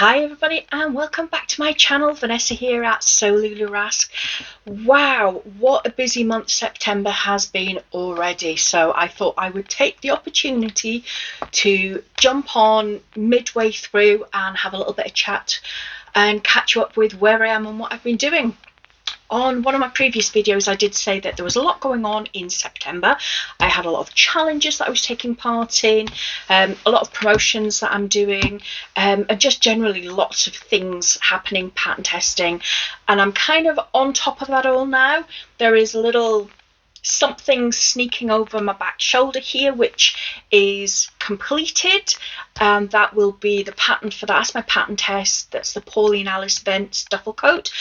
Hi everybody and welcome back to my channel. Vanessa here at So Lulu Ask. Wow, what a busy month September has been already. So I thought I would take the opportunity to jump on midway through and have a little bit of chat and catch you up with where I am and what I've been doing. On one of my previous videos I did say that there was a lot going on in September. I had a lot of challenges that I was taking part in, a lot of promotions that I'm doing, and just generally lots of things happening, pattern testing, and I'm kind of on top of that all now. There is a little something sneaking over my back shoulder here which is completed, and that will be the pattern for that. That's my pattern test. That's the Pauline Alice Vents duffel coat.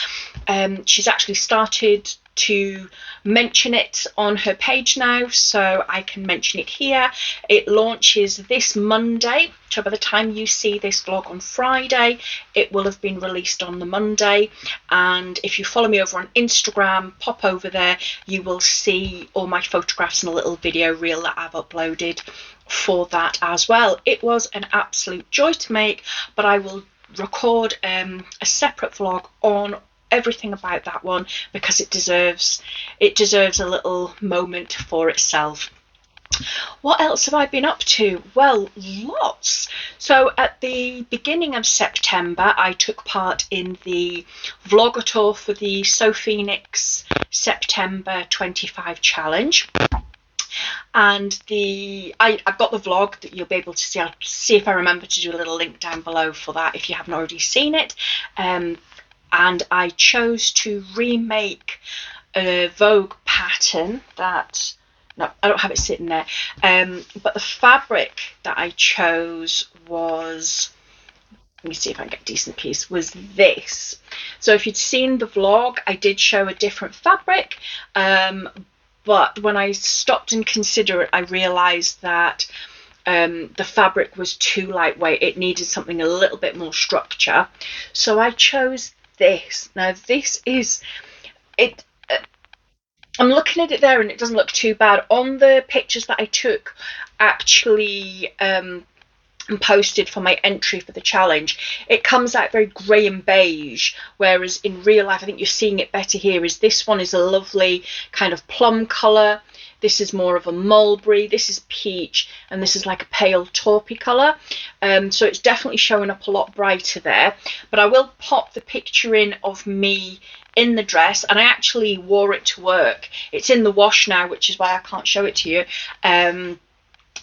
She's actually started to mention it on her page now, so I can mention it here. It launches this Monday, so by the time you see this vlog on Friday it will have been released on the Monday. And if you follow me over on Instagram, pop over there, you will see all my photographs and a little video reel that I've uploaded for that as well. It was an absolute joy to make, but I will record a separate vlog on everything about that one because it deserves a little moment for itself. What else have I been up to? Well, lots. So at the beginning of September I took part in the vlogger tour for the So Phoenix September 25 challenge, and I've got the vlog that you'll be able to see. I'll see if I remember to do a little link down below for that if you haven't already seen it. And I chose to remake a Vogue pattern that, no, I don't have it sitting there, but the fabric that I chose was, let me see if I can get a decent piece, was this. So if you'd seen the vlog, I did show a different fabric, but when I stopped and considered it, I realised that the fabric was too lightweight. It needed something a little bit more structure, so I chose this. Now this is it. I'm looking at it there and it doesn't look too bad. On the pictures that I took actually and posted for my entry for the challenge, it comes out very grey and beige, whereas in real life I think you're seeing it better here. Is this one is a lovely kind of plum colour, this is more of a mulberry, this is peach, and this is like a pale taupey colour. So it's definitely showing up a lot brighter there. But I will pop the picture in of me in the dress, and I actually wore it to work. It's in the wash now, which is why I can't show it to you.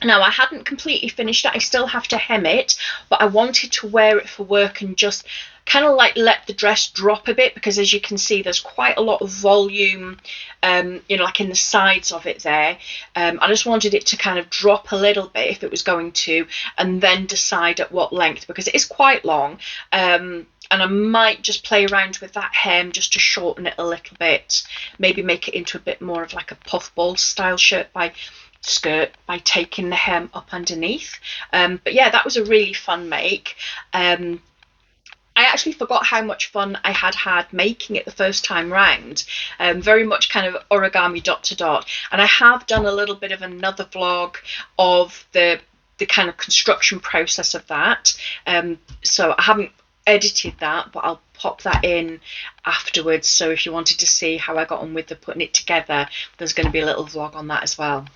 Now I hadn't completely finished it, I still have to hem it, but I wanted to wear it for work and just kind of like let the dress drop a bit, because as you can see there's quite a lot of volume, you know, like in the sides of it there. I just wanted it to kind of drop a little bit if it was going to, and then decide at what length, because it is quite long. And I might just play around with that hem just to shorten it a little bit, maybe make it into a bit more of like a puffball style skirt by taking the hem up underneath. But yeah, that was a really fun make. I actually forgot how much fun I had making it the first time round. Very much kind of origami dot to dot, and I have done a little bit of another vlog of the kind of construction process of that, so I haven't edited that, but I'll pop that in afterwards. So if you wanted to see how I got on with the putting it together, there's going to be a little vlog on that as well.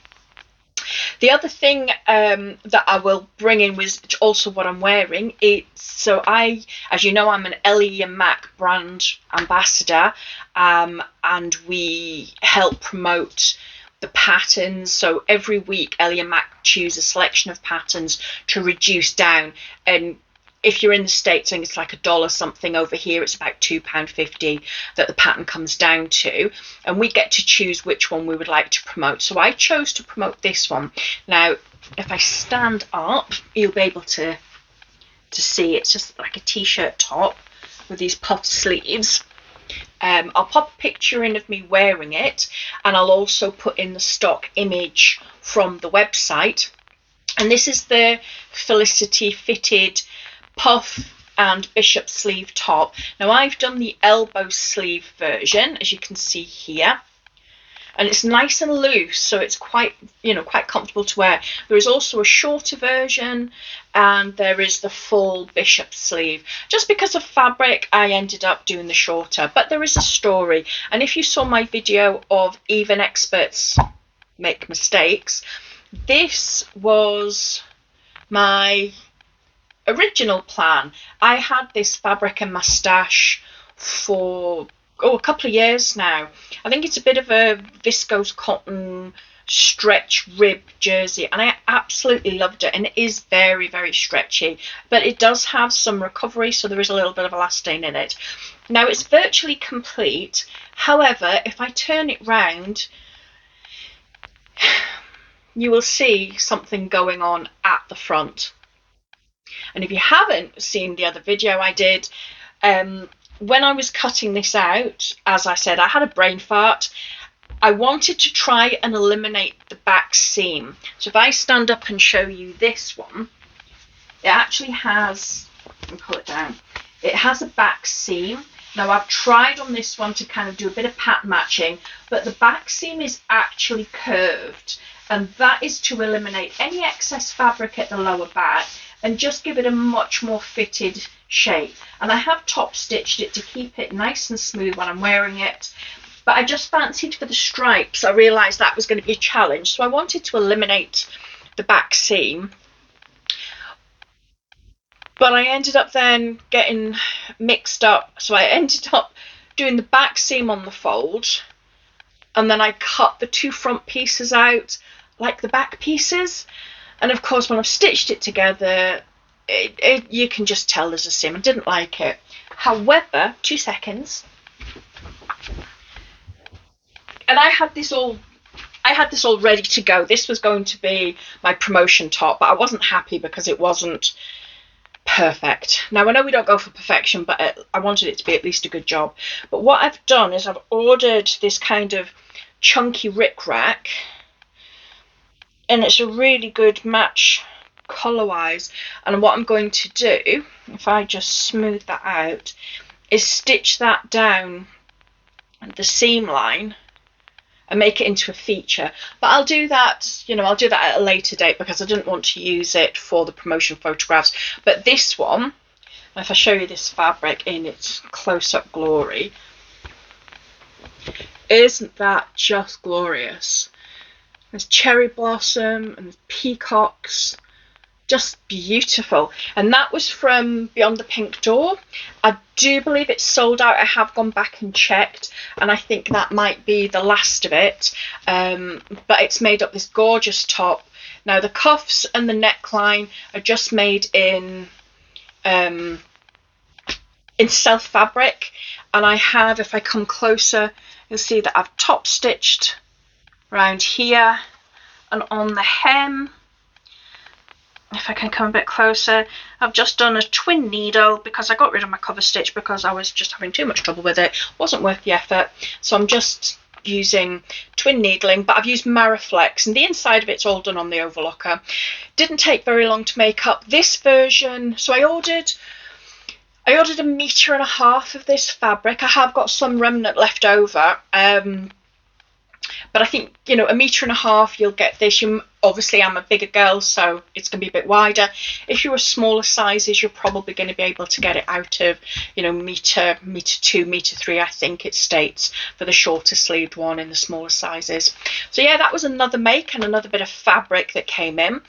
The other thing that I will bring in was also what I'm wearing. So as you know, I'm an Ellie and Mac brand ambassador, and we help promote the patterns. So every week Ellie and Mac choose a selection of patterns to reduce down, and if you're in the States, I think it's like $1 something. Over here it's about £2.50 that the pattern comes down to, and we get to choose which one we would like to promote. So I chose to promote this one. Now if I stand up you'll be able to see it's just like a t-shirt top with these puffed sleeves. I'll pop a picture in of me wearing it, and I'll also put in the stock image from the website. And this is the Felicity fitted puff and bishop sleeve top. Now I've done the elbow sleeve version, as you can see here, and it's nice and loose, so it's quite, quite comfortable to wear. There is also a shorter version, and there is the full bishop sleeve. Just because of fabric, I ended up doing the shorter, but there is a story. And if you saw my video of Even Experts Make Mistakes, this was my original plan. I had this fabric and mustache for a couple of years now. I think it's a bit of a viscose cotton stretch rib jersey, and I absolutely loved it, and it is very, very stretchy, but it does have some recovery, so there is a little bit of elastane in it. Now it's virtually complete. However, if I turn it round, you will see something going on at the front. And if you haven't seen the other video I did, when I was cutting this out, as I said, I had a brain fart. I wanted to try and eliminate the back seam. So if I stand up and show you this one, it actually has, let me pull it down, it has a back seam. Now I've tried on this one to kind of do a bit of pattern matching, but the back seam is actually curved, and that is to eliminate any excess fabric at the lower back and just give it a much more fitted shape. And I have top stitched it to keep it nice and smooth when I'm wearing it, but I just fancied for the stripes, I realised that was going to be a challenge, so I wanted to eliminate the back seam. But I ended up then getting mixed up, so I ended up doing the back seam on the fold, and then I cut the two front pieces out like the back pieces. And of course, when I've stitched it together, you can just tell there's a seam. I didn't like it. However, 2 seconds. And I had this all ready to go. This was going to be my promotion top, but I wasn't happy because it wasn't perfect. Now, I know we don't go for perfection, but I wanted it to be at least a good job. But what I've done is I've ordered this kind of chunky rickrack, and it's a really good match colour wise. And what I'm going to do, if I just smooth that out, is stitch that down the seam line and make it into a feature. But I'll do that, I'll do that at a later date because I didn't want to use it for the promotion photographs. But this one, if I show you this fabric in its close-up glory, isn't that just glorious? There's cherry blossom and peacocks, just beautiful. And that was from Beyond the Pink Door. I do believe it's sold out. I have gone back and checked, and I think that might be the last of it. But it's made up this gorgeous top. Now the cuffs and the neckline are just made in self fabric, and I have, if I come closer, you'll see that I've top stitched around here and on the hem. If I can come a bit closer, I've just done a twin needle because I got rid of my cover stitch because I was just having too much trouble with it. Wasn't worth the effort, so I'm just using twin needling, but I've used Mariflex, and the inside of it's all done on the overlocker. Didn't take very long to make up this version, so I ordered 1.5 meters of this fabric. I have got some remnant left over, but I think, 1.5 meters, you'll get this. Obviously, I'm a bigger girl, so it's going to be a bit wider. If you're smaller sizes, you're probably going to be able to get it out of, meter 2, meter 3, I think it states, for the shorter sleeved one in the smaller sizes. So yeah, that was another make and another bit of fabric that came in.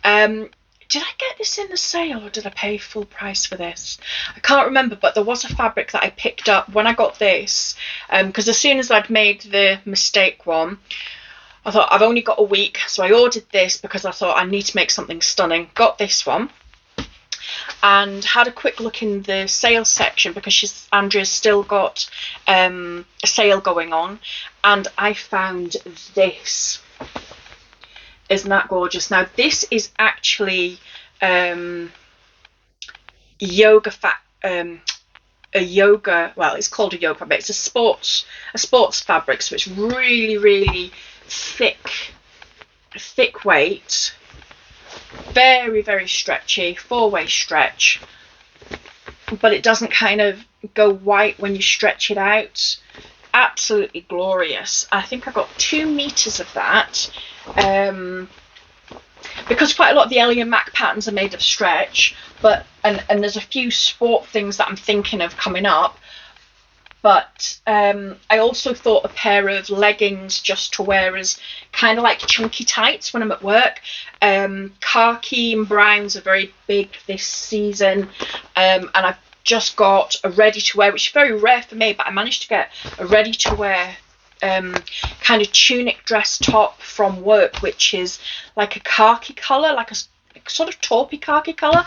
Did I get this in the sale, or did I pay full price for this? I can't remember, but there was a fabric that I picked up when I got this, because as soon as I'd made the mistake one, I thought I've only got a week, so I ordered this because I thought I need to make something stunning. Got this one and had a quick look in the sales section because Andrea's still got a sale going on, and I found this. Isn't that gorgeous? Now this is actually yoga well, it's called a yoga fabric. It's a sports fabric, so it's really, really thick weight, very, very stretchy, 4-way stretch, but it doesn't kind of go white when you stretch it out. absolutely glorious. I think I got 2 meters of that. Because quite a lot of the Ellie and Mac patterns are made of stretch, but and there's a few sport things that I'm thinking of coming up. But I also thought a pair of leggings just to wear as kind of like chunky tights when I'm at work. Khaki and browns are very big this season, and I've just got a ready to wear, which is very rare for me, but I managed to get a ready to wear kind of tunic dress top from work, which is like a khaki colour, like a sort of taupey khaki colour,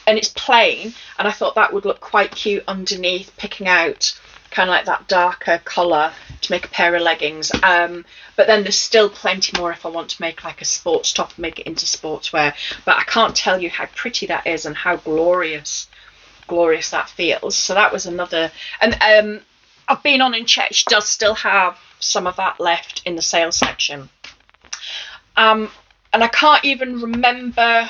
and it's plain, and I thought that would look quite cute underneath, picking out kind of like that darker colour to make a pair of leggings. But then there's still plenty more if I want to make like a sports top and make it into sportswear, but I can't tell you how pretty that is and how glorious that feels. So that was another, and I've been on and checked, she does still have some of that left in the sales section. And I can't even remember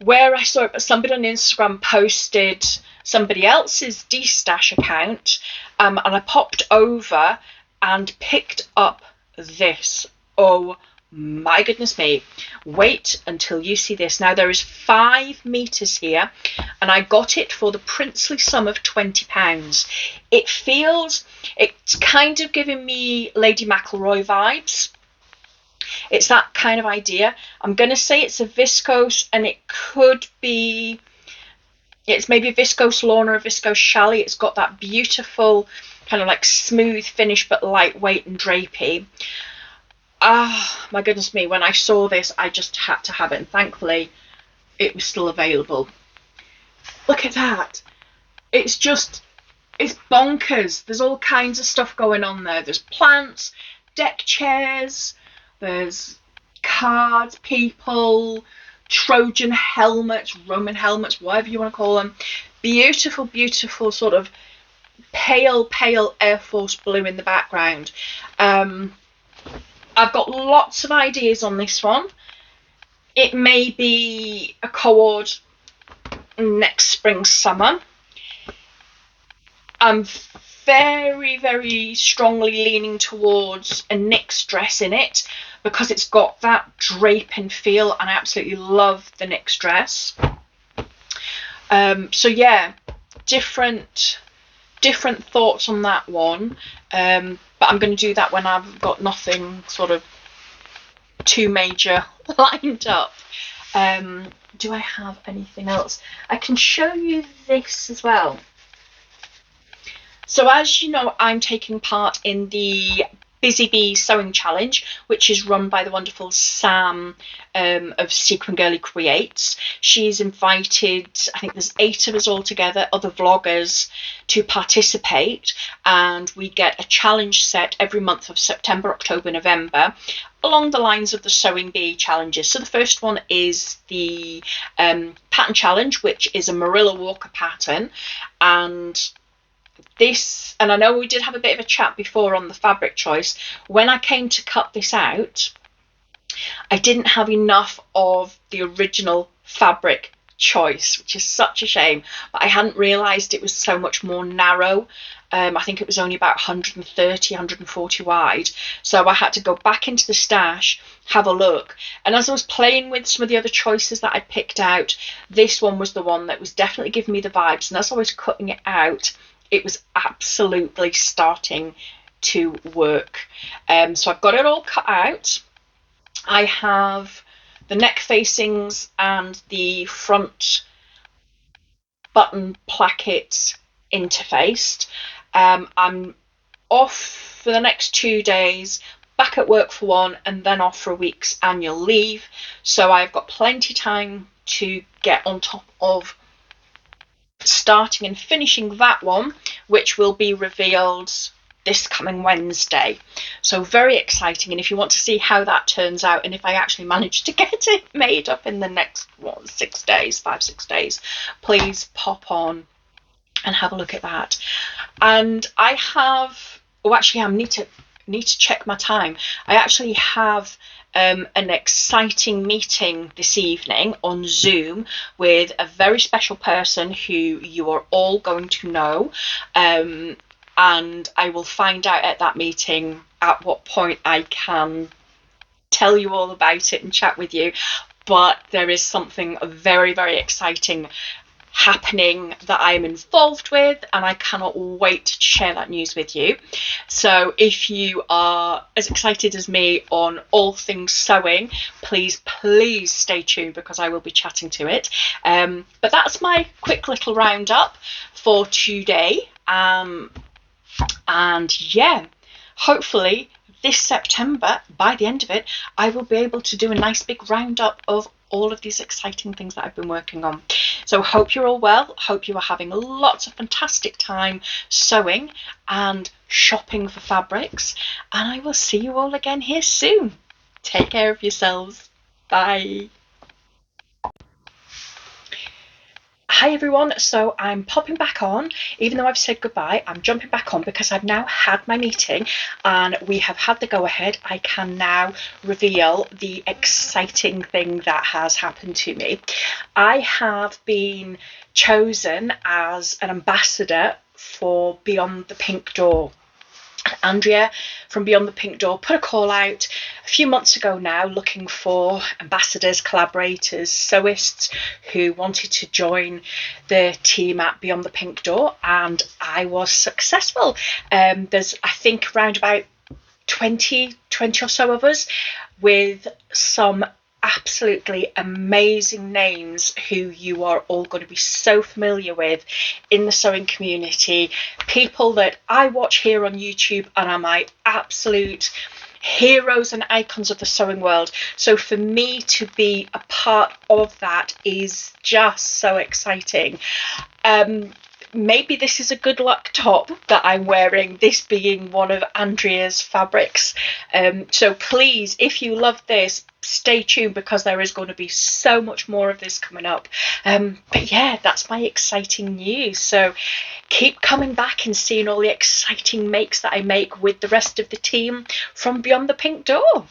where I saw it, but somebody on Instagram posted somebody else's D-Stash account, and I popped over and picked up this. Oh my goodness me. Wait until you see this. Now there is 5 meters here, and I got it for the princely sum of £20. It's kind of giving me Lady McElroy vibes. It's that kind of idea. I'm going to say it's a viscose, and it's maybe a viscose lawn or a viscose chalet. It's got that beautiful kind of like smooth finish, but lightweight and drapey. Ah, my goodness me, when I saw this, I just had to have it, and thankfully it was still available. Look at that. It's bonkers. There's all kinds of stuff going on there. There's plants, deck chairs, there's cards, people, Trojan helmets, Roman helmets, whatever you want to call them. Beautiful, beautiful sort of pale Air Force blue in the background. I've got lots of ideas on this one. It may be a cord next spring, summer. I'm very, very strongly leaning towards a NYX dress in it because it's got that draping feel, and I absolutely love the NYX dress. So yeah, different thoughts on that one. But I'm going to do that when I've got nothing sort of too major lined up. Do I have anything else? I can show you this as well. So as you know, I'm taking part in the BusyB sewing challenge, which is run by the wonderful Sam of Sequin Girly Creates. She's invited, I think there's 8 of us all together, other vloggers, to participate, and we get a challenge set every month of September, October, November, along the lines of the Sewing Bee challenges. So the first one is the pattern challenge, which is a Marilla Walker pattern, and I know we did have a bit of a chat before on the fabric choice. When I came to cut this out, I didn't have enough of the original fabric choice, which is such a shame, but I hadn't realised it was so much more narrow. I think it was only about 130, 140 wide. So I had to go back into the stash, have a look. And as I was playing with some of the other choices that I picked out, this one was the one that was definitely giving me the vibes. And as I was cutting it out, it was absolutely starting to work. So I've got it all cut out. I have the neck facings and the front button placket interfaced. I'm off for the next 2 days, back at work for 1, and then off for a week's annual leave. So I've got plenty of time to get on top of starting and finishing that one, which will be revealed this coming Wednesday. So very exciting, and if you want to see how that turns out and if I actually manage to get it made up in the next 5-6 days, please pop on and have a look at that. And I have, I need to check my time. I actually have an exciting meeting this evening on Zoom with a very special person who you are all going to know. and I will find out at that meeting at what point I can tell you all about it and chat with you. But there is something very, very exciting happening that I'm involved with, and I cannot wait to share that news with you. So if you are as excited as me on all things sewing, please stay tuned, because I will be chatting to it. But that's my quick little roundup for today. And yeah, hopefully this September, by the end of it, I will be able to do a nice big roundup of all of these exciting things that I've been working on. So hope you're all well, hope you are having lots of fantastic time sewing and shopping for fabrics, and I will see you all again here soon. Take care of yourselves. Bye. Hi everyone, so I'm popping back on, even though I've said goodbye. I'm jumping back on because I've now had my meeting and we have had the go ahead. I can now reveal the exciting thing that has happened to me. I have been chosen as an ambassador for Beyond the Pink Door. Andrea from Beyond the Pink Door put a call out a few months ago now, looking for ambassadors, collaborators, sewists who wanted to join the team at Beyond the Pink Door, and I was successful. There's, I think, around about 20 or so of us, with some absolutely amazing names who you are all going to be so familiar with in the sewing community, people that I watch here on YouTube and are my absolute heroes and icons of the sewing world. So for me to be a part of that is just so exciting. Maybe this is a good luck top that I'm wearing, this being one of Andrea's fabrics. So please, if you love this, stay tuned, because there is going to be so much more of this coming up. But yeah, that's my exciting news. So keep coming back and seeing all the exciting makes that I make with the rest of the team from Beyond the Pink Door.